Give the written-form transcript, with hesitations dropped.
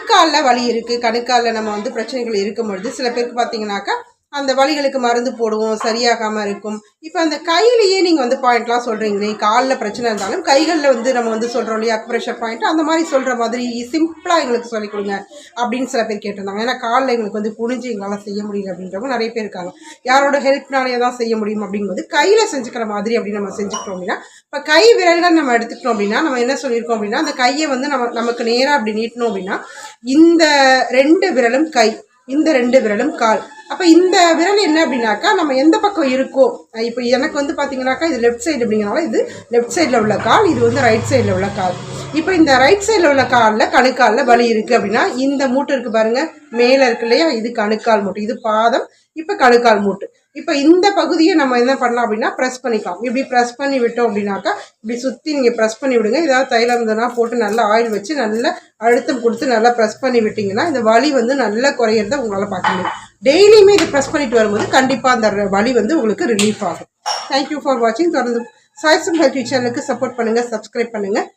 கணுக்காலில் வலி இருக்குது, கணுக்காலில் நம்ம வந்து பிரச்சனைகள் இருக்கும் பொழுது சில பேருக்கு பார்த்தீங்கன்னாக்கா அந்த வலிகளுக்கு மருந்து போடுவோம், சரியாகாமல் இருக்கும். இப்போ அந்த கையிலேயே நீங்கள் வந்து பாயிண்ட்லாம் சொல்கிறீங்களே, காலில் பிரச்சனை இருந்தாலும் கைகளில் வந்து நம்ம வந்து சொல்கிறோம் இல்லையா, அக்யூப்ரெஷர் பாயிண்ட் அந்த மாதிரி சொல்கிற மாதிரி சிம்பிளாக எங்களுக்கு சொல்லிக் கொடுங்க அப்படின்னு சில பேர் கேட்டிருந்தாங்க. ஏன்னா காலில் எங்களுக்கு வந்து குனிஞ்சு எங்களால் செய்ய முடியல அப்படின்றவங்க நிறைய பேர் இருக்காங்க. யாரோட ஹெல்ப்னாலே தான் செய்ய முடியும் அப்படிங்கும்போது கையில் செஞ்சுக்கிற மாதிரி அப்படின்னு நம்ம செஞ்சுக்கிட்டோம் அப்படின்னா, இப்போ கை விரல்கள் நம்ம எடுத்துக்கிட்டோம் அப்படின்னா நம்ம என்ன சொல்லியிருக்கோம் அப்படின்னா, அந்த கையை வந்து நமக்கு நேராக அப்படி நீட்டணும் அப்படின்னா இந்த 2 விரலும் கை, இந்த 2 விரலும் கால். அப்போ இந்த விரல் என்ன அப்படின்னாக்கா நம்ம எந்த பக்கம் இருக்கோ, இப்போ எனக்கு வந்து பார்த்தீங்கன்னாக்கா இது லெஃப்ட் சைடு அப்படிங்கிறனால இது லெஃப்ட் சைடில் உள்ள கால், இது வந்து ரைட் சைடில் உள்ள கால். இப்போ இந்த ரைட் சைடில் உள்ள காலில் கணுக்காலில் வலி இருக்குது அப்படின்னா இந்த மூட்டு இருக்குது பாருங்கள், மேலே இருக்கு இல்லையா, இது கணுக்கால் மூட்டு, இது பாதம், இப்போ கணுக்கால் மூட்டு. இப்போ இந்த பகுதியை நம்ம என்ன பண்ணலாம் அப்படின்னா ப்ரெஸ் பண்ணிக்கலாம். இப்படி ப்ரெஸ் பண்ணி விட்டோம் அப்படின்னாக்கா இப்படி சுற்றி நீங்கள் ப்ரெஸ் பண்ணி விடுங்க. ஏதாவது தைலம் இருந்ததுன்னா போட்டு நல்லா ஆயில் வச்சு நல்லா அழுத்தம் கொடுத்து நல்லா ப்ரெஸ் பண்ணி விட்டிங்கன்னா இந்த வலி வந்து நல்லா குறையிறத உங்களால் பார்க்க முடியும். டெய்லியுமே இதை ப்ரெஸ் பண்ணிட்டு வரும்போது கண்டிப்பாக அந்த வலி வந்து உங்களுக்கு ரிலீஃப் ஆகும். தேங்க்யூ ஃபார் வாட்சிங். தொடர்ந்து சாய்ஸும் ஹெல்த் சேனலுக்கு சப்போர்ட் பண்ணுங்கள், சப்ஸ்கிரைப் பண்ணுங்கள்.